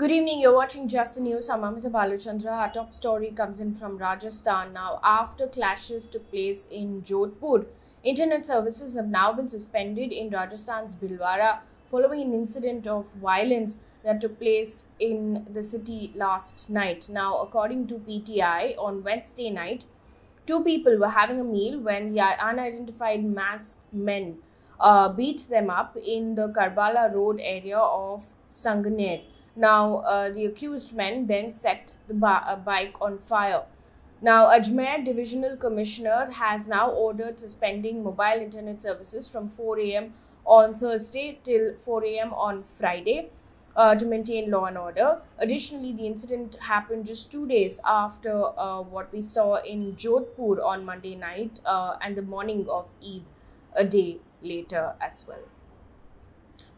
Good evening, you're watching Just the News. I'm Amit Shah. Our top story comes in from Rajasthan. Now, after clashes took place in Jodhpur, internet services have now been suspended in Rajasthan's Bhilwara following an incident of violence that took place in the city last night. Now, according to PTI, on Wednesday night, two people were having a meal when the unidentified masked men beat them up in the Karbala Road area of Sanganer. Now, the accused men then set the bike on fire. Now, Ajmer Divisional Commissioner has now ordered suspending mobile internet services from 4 a.m. on Thursday till 4 a.m. on Friday to maintain law and order. Additionally, the incident happened just 2 days after what we saw in Jodhpur on Monday night and the morning of Eid a day later as well.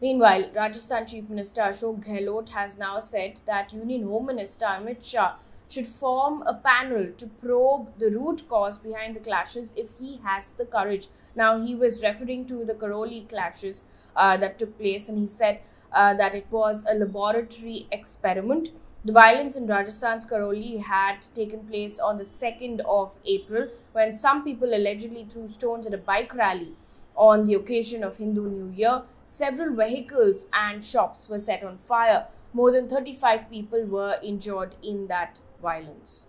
Meanwhile, Rajasthan Chief Minister Ashok Gehlot has now said that Union Home Minister Amit Shah should form a panel to probe the root cause behind the clashes if he has the courage. Now, he was referring to the Karoli clashes that took place, and he said that it was a laboratory experiment. The violence in Rajasthan's Karoli had taken place on the 2nd of April when some people allegedly threw stones at a bike rally. On the occasion of Hindu New Year, several vehicles and shops were set on fire. More than 35 people were injured in that violence.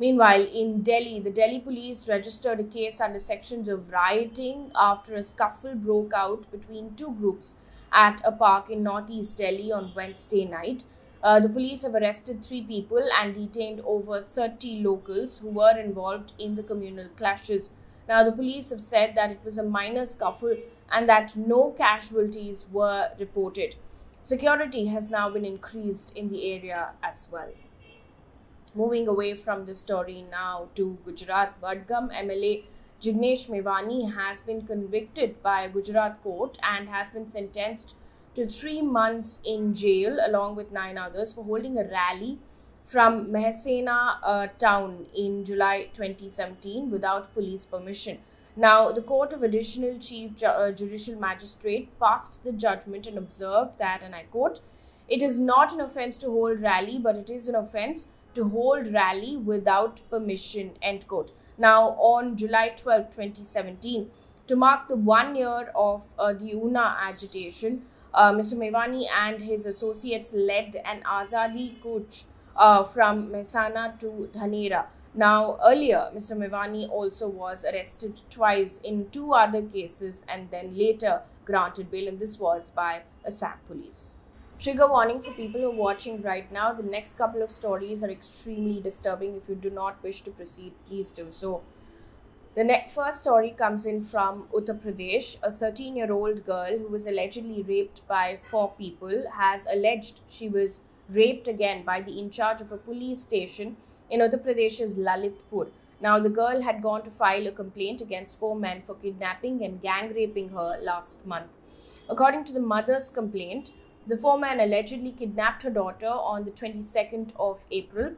Meanwhile, in Delhi, the Delhi police registered a case under sections of rioting after a scuffle broke out between two groups at a park in northeast Delhi on Wednesday night. The police have arrested 3 people and detained over 30 locals who were involved in the communal clashes. Now, the police have said that it was a minor scuffle and that no casualties were reported. Security has now been increased in the area as well. Moving away from the story now to Gujarat, Vadgam MLA Jignesh Mevani has been convicted by a Gujarat court and has been sentenced to 3 months in jail along with 9 others for holding a rally from Mehsana town in July 2017 without police permission. Now, the Court of Additional Chief Judicial Magistrate passed the judgment and observed that, and I quote, "It is not an offence to hold rally, but it is an offence to hold rally without permission," end quote. Now, on July 12, 2017, to mark the 1 year of the Una agitation, Mr. Mevani and his associates led an Azadi Kuch from Mehsana to Dhanera. Now, earlier, Mr. Mevani also was arrested twice in 2 other cases and then later granted bail, and this was by Assam police. Trigger warning for people who are watching right now. The next couple of stories are extremely disturbing. If you do not wish to proceed, please do so. The first story comes in from Uttar Pradesh. A 13-year-old girl who was allegedly raped by 4 people has alleged she was raped again by the in charge of a police station in Uttar Pradesh's Lalitpur. Now, the girl had gone to file a complaint against 4 men for kidnapping and gang raping her last month. According to the mother's complaint, the 4 men allegedly kidnapped her daughter on the 22nd of April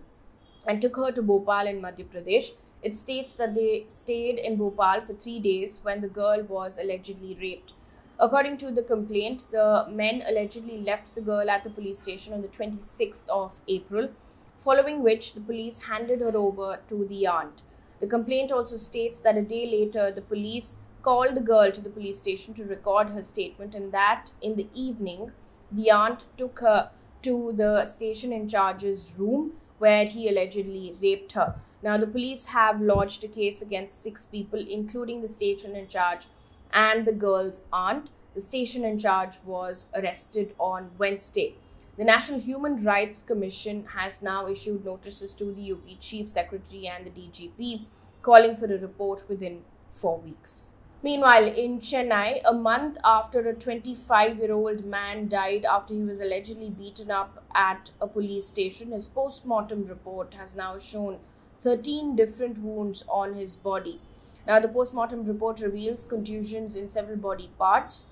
and took her to Bhopal in Madhya Pradesh. It states that they stayed in Bhopal for 3 days when the girl was allegedly raped. According to the complaint, the men allegedly left the girl at the police station on the 26th of April, following which the police handed her over to the aunt. The complaint also states that a day later, the police called the girl to the police station to record her statement, and that in the evening, the aunt took her to the station in charge's room where he allegedly raped her. Now, the police have lodged a case against 6 people, including the station in charge and the girl's aunt. The station in charge was arrested on Wednesday. The National Human Rights Commission has now issued notices to the UP Chief Secretary and the DGP, calling for a report within 4 weeks. Meanwhile, in Chennai, a month after a 25-year-old man died after he was allegedly beaten up at a police station, his post-mortem report has now shown 13 different wounds on his body. Now, the post-mortem report reveals contusions in several body parts,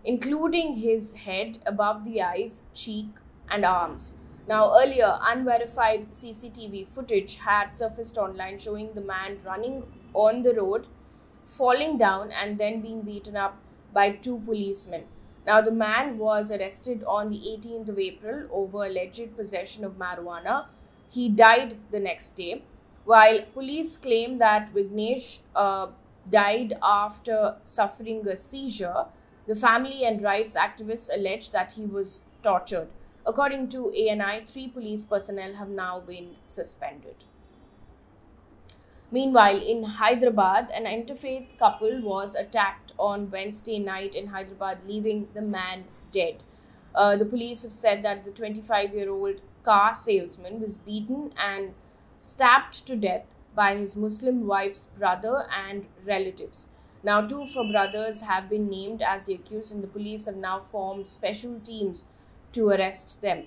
including his head, above the eyes, cheek, and arms. Now, earlier, unverified CCTV footage had surfaced online showing the man running on the road, falling down, and then being beaten up by 2 policemen. Now, the man was arrested on the 18th of April over alleged possession of marijuana. He died the next day, while police claim that Jignesh died after suffering a seizure. The family and rights activists allege that he was tortured. According to ANI, 3 police personnel have now been suspended. Meanwhile, in Hyderabad, an interfaith couple was attacked on Wednesday night in Hyderabad, leaving the man dead. The police have said that the 25-year-old car salesman was beaten and stabbed to death by his Muslim wife's brother and relatives. Now, 2 of her brothers have been named as the accused, and the police have now formed special teams to arrest them.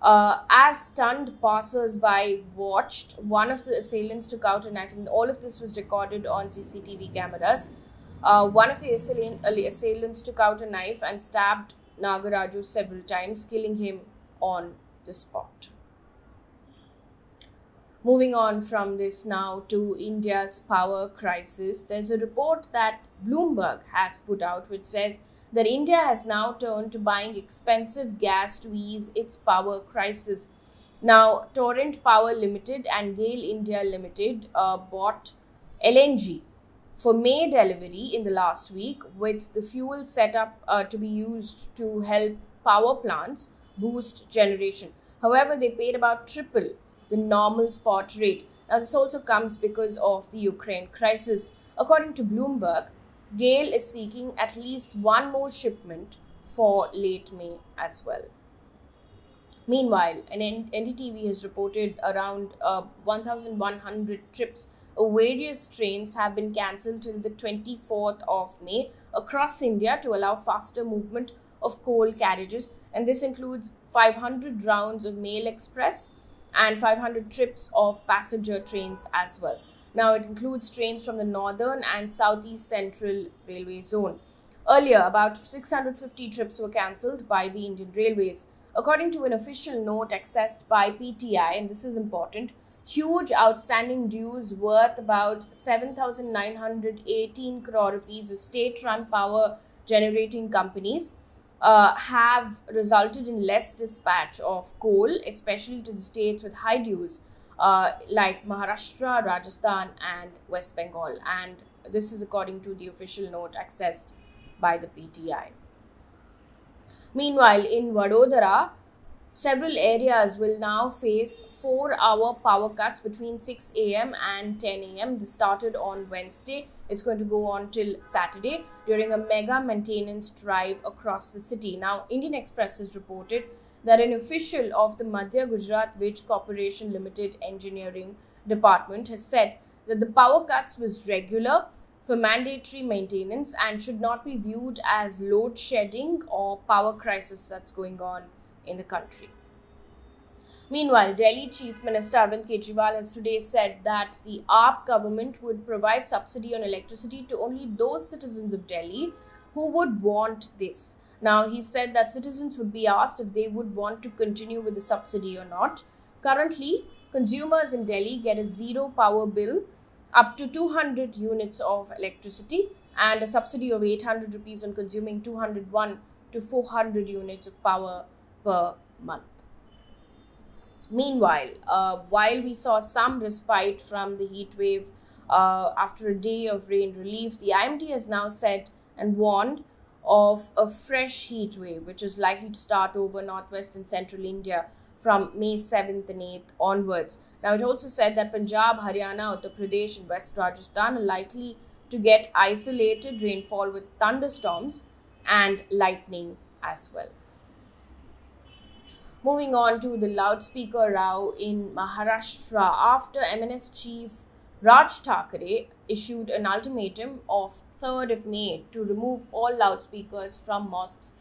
As stunned passers-by watched, one of the assailants took out a knife, and all of this was recorded on CCTV cameras. One of the assailants took out a knife and stabbed Nagaraju several times, killing him on the spot. Moving on from this now to India's power crisis, there's a report that Bloomberg has put out which says that India has now turned to buying expensive gas to ease its power crisis. Now, Torrent Power Limited and GAIL India Limited bought LNG for May delivery in the last week, with the fuel set up to be used to help power plants boost generation. However, they paid about triple the normal spot rate. Now, this also comes because of the Ukraine crisis. According to Bloomberg, GAIL is seeking at least one more shipment for late May as well. Meanwhile, NDTV has reported around 1,100 trips of various trains have been cancelled till the 24th of May across India to allow faster movement of coal carriages, and this includes 500 rounds of Mail Express and 500 trips of passenger trains as well. Now, it includes trains from the northern and southeast central railway zone. Earlier, about 650 trips were cancelled by the Indian Railways. According to an official note accessed by PTI, and this is important, huge outstanding dues worth about 7,918 crore rupees of state-run power generating companies have resulted in less dispatch of coal, especially to the states with high dues like Maharashtra, Rajasthan and West Bengal. And this is according to the official note accessed by the PTI. Meanwhile, in Vadodara, several areas will now face 4-hour power cuts between 6 a.m. and 10 a.m. This started on Wednesday. It's going to go on till Saturday during a mega maintenance drive across the city. Now, Indian Express has reported that an official of the Madhya Gujarat Wej Corporation Limited Engineering Department has said that the power cuts was regular for mandatory maintenance and should not be viewed as load shedding or power crisis that's going on in the country. Meanwhile, Delhi Chief Minister Arvind Kejriwal has today said that the AAP government would provide subsidy on electricity to only those citizens of Delhi who would want this. Now, he said that citizens would be asked if they would want to continue with the subsidy or not. Currently, consumers in Delhi get a zero power bill up to 200 units of electricity and a subsidy of 800 rupees on consuming 201 to 400 units of power per month. Meanwhile, while we saw some respite from the heat wave after a day of rain relief, the IMD has now said and warned of a fresh heat wave which is likely to start over northwest and central India from May 7th and 8th onwards. Now, it also said that Punjab, Haryana, Uttar Pradesh and West Rajasthan are likely to get isolated rainfall with thunderstorms and lightning as well. Moving on to the loudspeaker row in Maharashtra after MNS chief Raj Thackeray issued an ultimatum of 3rd of May to remove all loudspeakers from mosques.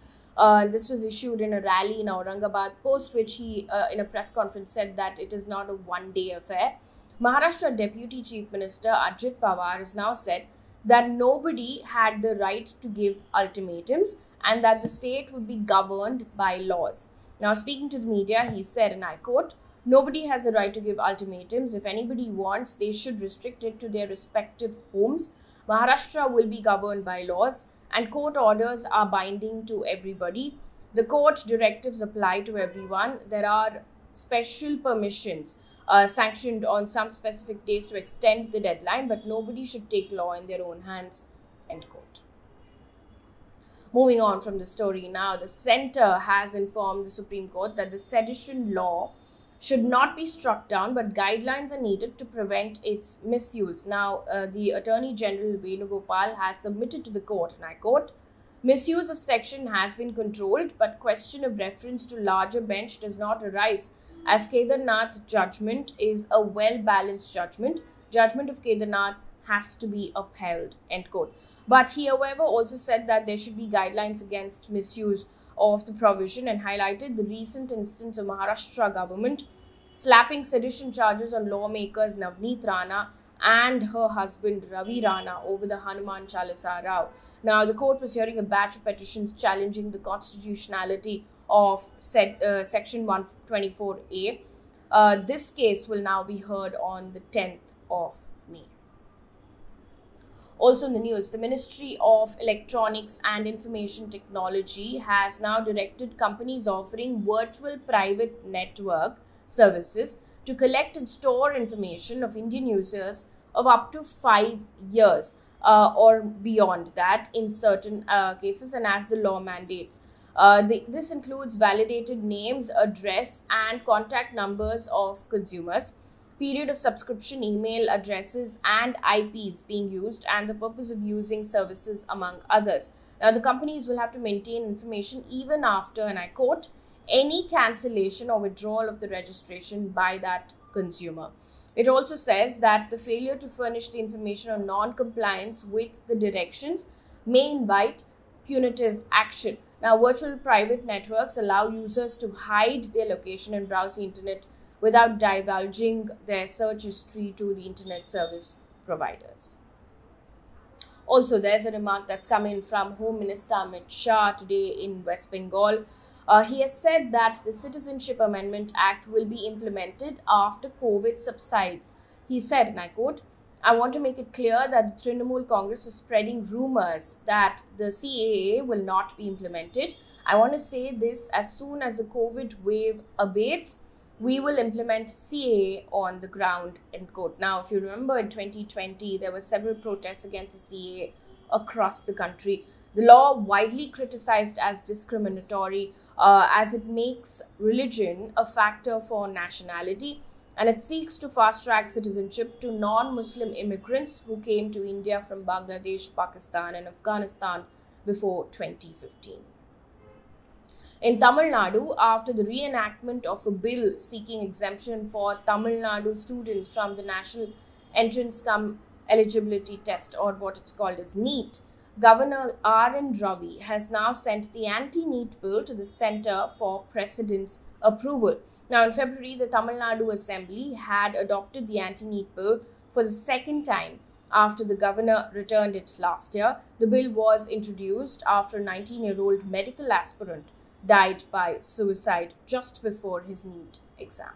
This was issued in a rally in Aurangabad, post which he, in a press conference, said that it is not a one-day affair. Maharashtra Deputy Chief Minister Ajit Pawar has now said that nobody had the right to give ultimatums and that the state would be governed by laws. Now, speaking to the media, he said, and I quote, "Nobody has a right to give ultimatums. If anybody wants, they should restrict it to their respective homes. Maharashtra will be governed by laws and court orders are binding to everybody. The court directives apply to everyone. There are special permissions sanctioned on some specific days to extend the deadline, but nobody should take law in their own hands, end quote. Moving on from the story now, the centre has informed the Supreme Court that the sedition law should not be struck down, but guidelines are needed to prevent its misuse. Now, the Attorney General Venugopal has submitted to the court, and I quote, misuse of section has been controlled, but question of reference to larger bench does not arise, as Kedarnath judgment is a well-balanced judgment. Judgment of Kedarnath has to be upheld, end quote. But he, however, also said that there should be guidelines against misuse of the provision and highlighted the recent instance of Maharashtra government slapping sedition charges on lawmakers Navneet Rana and her husband Ravi Rana over the Hanuman Chalisa row. Now, the court was hearing a batch of petitions challenging the constitutionality of Section 124A. This case will now be heard on the 10th of May. Also in the news, the Ministry of Electronics and Information Technology has now directed companies offering virtual private network services to collect and store information of Indian users of up to 5 years or beyond that in certain cases and as the law mandates. This includes validated names, address and contact numbers of consumers, period of subscription, email addresses and IPs being used, and the purpose of using services, among others. Now, the companies will have to maintain information even after, and I quote, any cancellation or withdrawal of the registration by that consumer. It also says that the failure to furnish the information or non-compliance with the directions may invite punitive action. Now, virtual private networks allow users to hide their location and browse the internet without divulging their search history to the internet service providers. Also, there's a remark that's come in from Home Minister Amit Shah today in West Bengal. He has said that the Citizenship Amendment Act will be implemented after COVID subsides. He said, and I quote, I want to make it clear that the Trinamool Congress is spreading rumors that the CAA will not be implemented. I want to say this: as soon as the COVID wave abates, we will implement CAA on the ground, end quote. Now, if you remember, in 2020, there were several protests against the CAA across the country. The law, widely criticized as discriminatory, as it makes religion a factor for nationality, and it seeks to fast-track citizenship to non-Muslim immigrants who came to India from Bangladesh, Pakistan and Afghanistan before 2015. In Tamil Nadu, after the reenactment of a bill seeking exemption for Tamil Nadu students from the National Entrance Cum Eligibility Test, or what it's called as NEET, Governor R.N. Ravi has now sent the anti-NEET bill to the Centre for Precedent's approval. Now, in February, the Tamil Nadu Assembly had adopted the anti-NEET bill for the second time after the governor returned it last year. The bill was introduced after a 19-year-old medical aspirant died by suicide just before his NEET exam.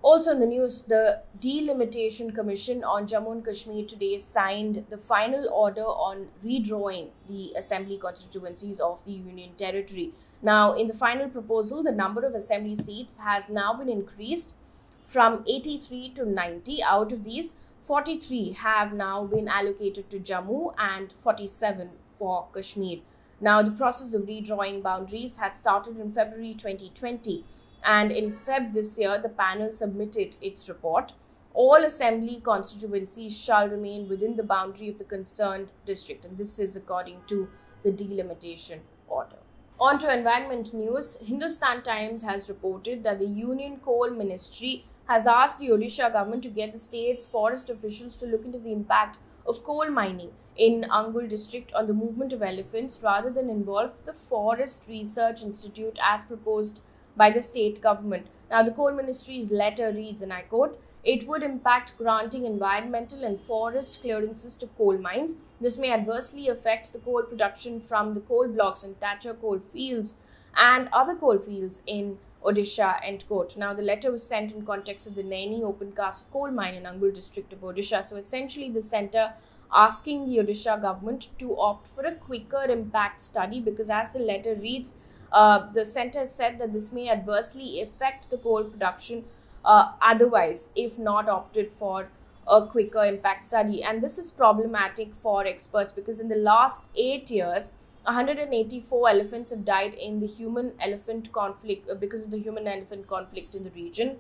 Also in the news, the Delimitation Commission on Jammu and Kashmir today signed the final order on redrawing the assembly constituencies of the Union Territory. Now, in the final proposal, the number of assembly seats has now been increased from 83 to 90. Out of these, 43 have now been allocated to Jammu and 47 for Kashmir. Now, the process of redrawing boundaries had started in February 2020, and in Feb this year, the panel submitted its report. All assembly constituencies shall remain within the boundary of the concerned district, and this is according to the delimitation order. On to environment news. Hindustan Times has reported that the Union Coal Ministry has asked the Odisha government to get the state's forest officials to look into the impact of coal mining in Angul district on the movement of elephants rather than involve the Forest Research Institute as proposed by the state government. Now, the Coal Ministry's letter reads, and I quote, it would impact granting environmental and forest clearances to coal mines. This may adversely affect the coal production from the coal blocks and Thatcher coal fields and other coal fields in Odisha, end quote. Now, the letter was sent in context of the Naini open cast coal mine in Angul district of Odisha. So, essentially, the centre asking the Odisha government to opt for a quicker impact study, because as the letter reads, the centre said that this may adversely affect the coal production otherwise if not opted for a quicker impact study. And this is problematic for experts because in the last 8 years, 184 elephants have died in the human-elephant conflict because of the human-elephant conflict in the region,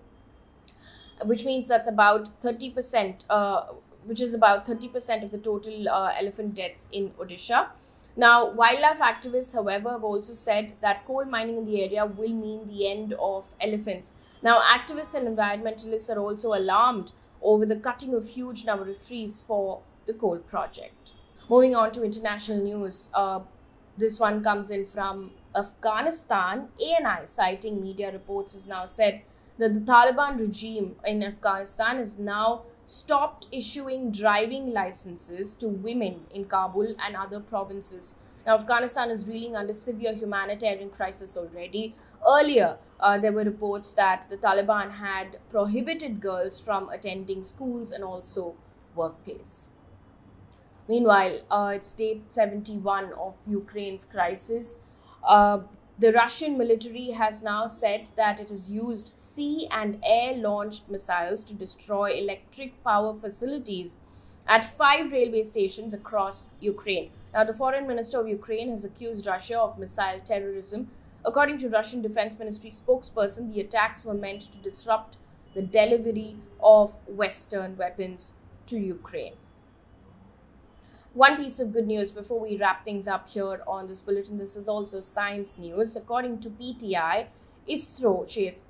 which means that's about 30%, which is about 30% of the total elephant deaths in Odisha. Now, wildlife activists, however, have also said that coal mining in the area will mean the end of elephants. Now, activists and environmentalists are also alarmed over the cutting of huge number of trees for the coal project. Moving on to international news, this one comes in from Afghanistan. ANI, citing media reports, has now said that the Taliban regime in Afghanistan has now stopped issuing driving licenses to women in Kabul and other provinces. Now, Afghanistan is reeling under severe humanitarian crisis already. Earlier, there were reports that the Taliban had prohibited girls from attending schools and also workplace. Meanwhile, it's day 71 of Ukraine's crisis. The Russian military has now said that it has used sea and air-launched missiles to destroy electric power facilities at 5 railway stations across Ukraine. Now, the foreign minister of Ukraine has accused Russia of missile terrorism. According to Russian Defense Ministry spokesperson, the attacks were meant to disrupt the delivery of Western weapons to Ukraine. One piece of good news before we wrap things up here on this bulletin. This is also science news. According to PTI, ISRO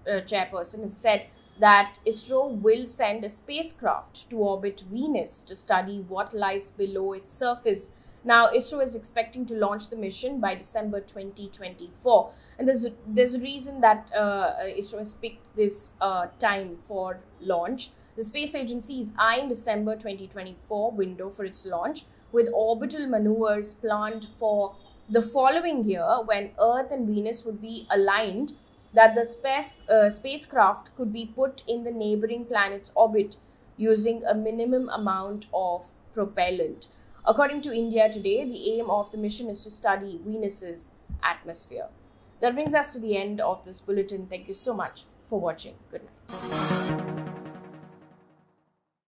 chairperson has said that ISRO will send a spacecraft to orbit Venus to study what lies below its surface. Now, ISRO is expecting to launch the mission by December 2024. And there's a reason that ISRO has picked this time for launch. The space agency is eyeing December 2024 window for its launch, with orbital maneuvers planned for the following year when Earth and Venus would be aligned, that the spacecraft could be put in the neighboring planet's orbit using a minimum amount of propellant. According to India Today, the aim of the mission is to study Venus's atmosphere. That brings us to the end of this bulletin. Thank you so much for watching. Good night.